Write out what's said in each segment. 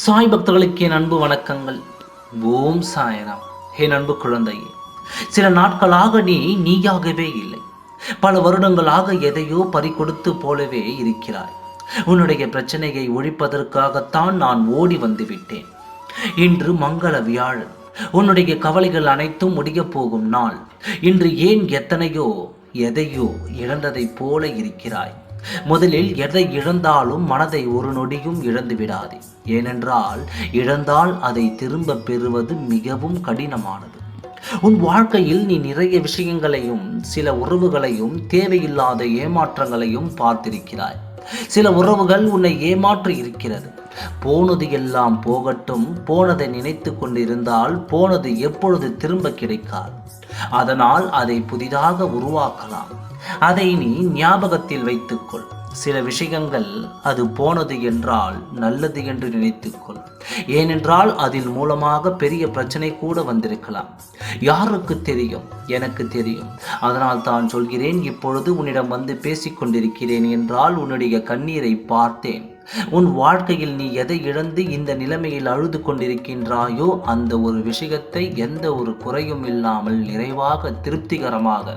சாய் பக்தர்களுக்கு என் அன்பு வணக்கங்கள். ஓம் சாய்ராம். என் அன்பு குழந்தையே, சில நாட்களாக நீ நீயாகவே இல்லை. பல வருடங்களாக எதையோ பறிகொடுத்து போலவே இருக்கிறாய். உன்னுடைய பிரச்சனையை ஒழிப்பதற்காகத்தான் நான் ஓடி வந்து விட்டேன். இன்று மங்கள வியாழன். உன்னுடைய கவலைகள் அனைத்தும் முடியப் போகும் நாள். இன்று ஏன் எதையோ இழந்ததைப் போல இருக்கிறாய்? முதலில் எதை இழந்தாலும் மனதை ஒரு நொடியும் இழந்து விடாதே. ஏனென்றால் இழந்தால் அதை திரும்ப பெறுவது மிகவும் கடினமானது. உன் வாழ்க்கையில் நீ நிறைய விஷயங்களையும் சில உறவுகளையும் தேவையில்லாத ஏமாற்றங்களையும் பார்த்திருக்கிறாய். சில உறவுகள் உன்னை ஏமாற்றி இருக்கிறது. போனது எல்லாம் போகட்டும், போனதை நினைத்து கொண்டிருந்தால் போனது எப்பொழுது திரும்ப கிடைக்காது. அதனால் அதை புதிதாக உருவாக்கலாம். அதை நீ ஞாபகத்தில் வைத்துக்கொள். சில விஷயங்கள் அது போனது என்றால் நல்லது என்று நினைத்துக்கொள். ஏனென்றால் அதில் மூலமாக பெரிய பிரச்சனை கூட வந்திருக்கலாம். யாருக்கு தெரியும்? எனக்கு தெரியும். அதனால் தான் சொல்கிறேன். இப்பொழுது உன்னிடம் வந்து பேசிக்கொண்டிருக்கிறேன் என்றால் உன்னுடைய கண்ணீரை பார்த்தேன். உன் வாழ்க்கையில் நீ எதை இழந்து இந்த நிலைமையில் அழுது கொண்டிருக்கின்றாயோ அந்த ஒரு விஷயத்தை எந்த ஒரு குறையும் இல்லாமல் நிறைவாக திருப்திகரமாக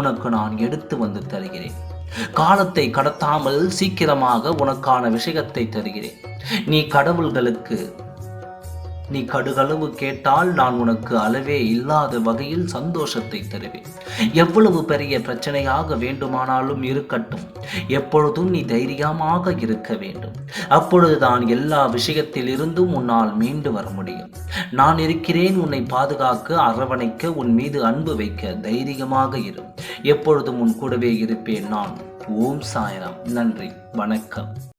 உனக்கு நான் எடுத்து வந்து தருகிறேன். காலத்தை கடத்தாமல் சீக்கிரமாக உனக்கான விஷயத்தை தருகிறேன். நீ கடுகளவு கேட்டால் நான் உனக்கு அளவே இல்லாத வகையில் சந்தோஷத்தை தருவேன். எவ்வளவு பெரிய பிரச்சனையாக வேண்டுமானாலும் இருக்கட்டும், எப்பொழுதும் நீ தைரியமாக இருக்க வேண்டும். அப்பொழுதுதான் எல்லா விஷயத்தில் இருந்தும் உன்னால் மீண்டு வர முடியும். நான் இருக்கிறேன் உன்னை பாதுகாக்க, அரவணைக்க, உன் மீது அன்பு வைக்க. தைரியமாக இரு. எப்பொழுதும் உன் கூடவே இருப்பேன் நான். ஓம் சாய்ராம். நன்றி, வணக்கம்.